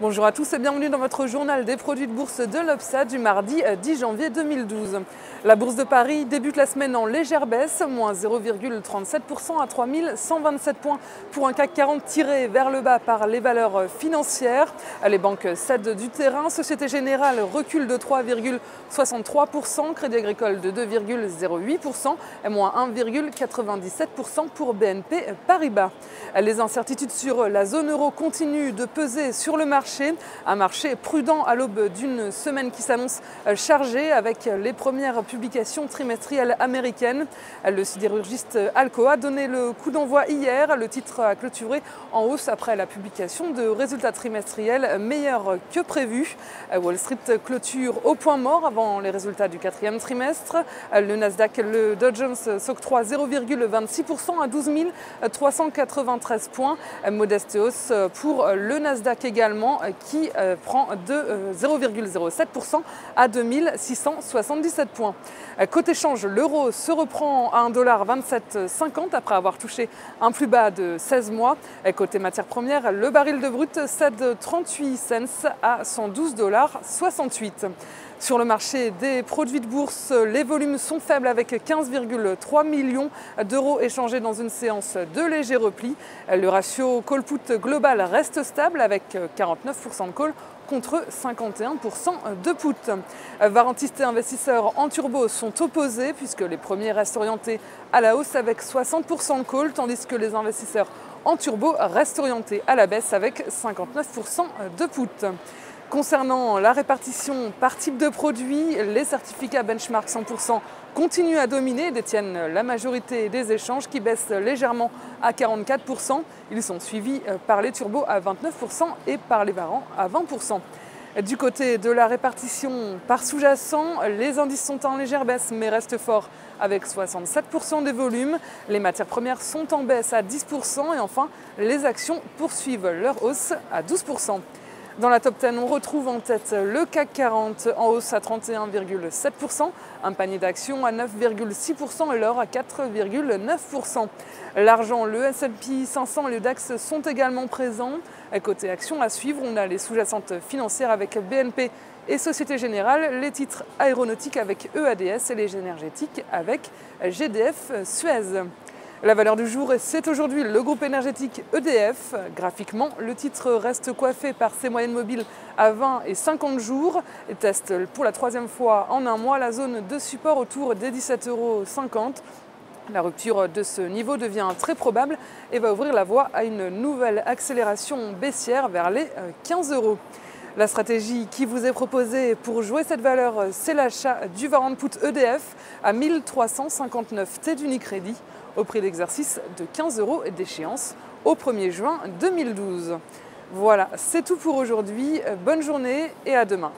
Bonjour à tous et bienvenue dans votre journal des produits de bourse de l'Obsa du mardi 10 janvier 2012. La bourse de Paris débute la semaine en légère baisse, moins 0,37% à 3127 points pour un CAC 40 tiré vers le bas par les valeurs financières. Les banques cèdent du terrain, Société Générale recule de 3,63%, Crédit Agricole de 2,08% et moins 1,97% pour BNP Paribas. Les incertitudes sur la zone euro continuent de peser sur le marché. Un marché prudent à l'aube d'une semaine qui s'annonce chargée avec les premières publications trimestrielles américaines. Le sidérurgiste Alcoa a donné le coup d'envoi hier. Le titre a clôturé en hausse après la publication de résultats trimestriels meilleurs que prévu. Wall Street clôture au point mort avant les résultats du quatrième trimestre. Le Nasdaq, le Dow Jones s'octroie 0,26% à 12 393 points. Modeste hausse pour le Nasdaq également qui prend de 0,07% à 2677 points. Côté change, l'euro se reprend à 1,2750 après avoir touché un plus bas de 16 mois. Côté matières premières, le baril de brut cède 38 cents à 112,68 $. Sur le marché des produits de bourse, les volumes sont faibles avec 15,3 millions d'euros échangés dans une séance de léger repli. Le ratio call-put global reste stable avec 49% de call contre 51% de put. Varentistes et investisseurs en turbo sont opposés puisque les premiers restent orientés à la hausse avec 60% de call tandis que les investisseurs en turbo restent orientés à la baisse avec 59% de put. Concernant la répartition par type de produit, les certificats benchmark 100% continuent à dominer et détiennent la majorité des échanges qui baissent légèrement à 44%. Ils sont suivis par les turbos à 29% et par les varants à 20%. Du côté de la répartition par sous-jacent, les indices sont en légère baisse mais restent forts avec 67% des volumes. Les matières premières sont en baisse à 10% et enfin les actions poursuivent leur hausse à 12%. Dans la top 10, on retrouve en tête le CAC 40 en hausse à 31,7%, un panier d'actions à 9,6% et l'or à 4,9%. L'argent, le S&P 500 et le DAX sont également présents. Côté actions à suivre, on a les sous-jacentes financières avec BNP et Société Générale, les titres aéronautiques avec EADS et les énergétiques avec GDF Suez. La valeur du jour, c'est aujourd'hui le groupe énergétique EDF. Graphiquement, le titre reste coiffé par ses moyennes mobiles à 20 et 50 jours et teste pour la troisième fois en un mois la zone de support autour des 17,50 €. La rupture de ce niveau devient très probable et va ouvrir la voie à une nouvelle accélération baissière vers les 15 €. La stratégie qui vous est proposée pour jouer cette valeur, c'est l'achat du warrant put EDF à 1359 T d'Unicredit au prix d'exercice de 15 € d'échéance au 1er juin 2012. Voilà, c'est tout pour aujourd'hui. Bonne journée et à demain.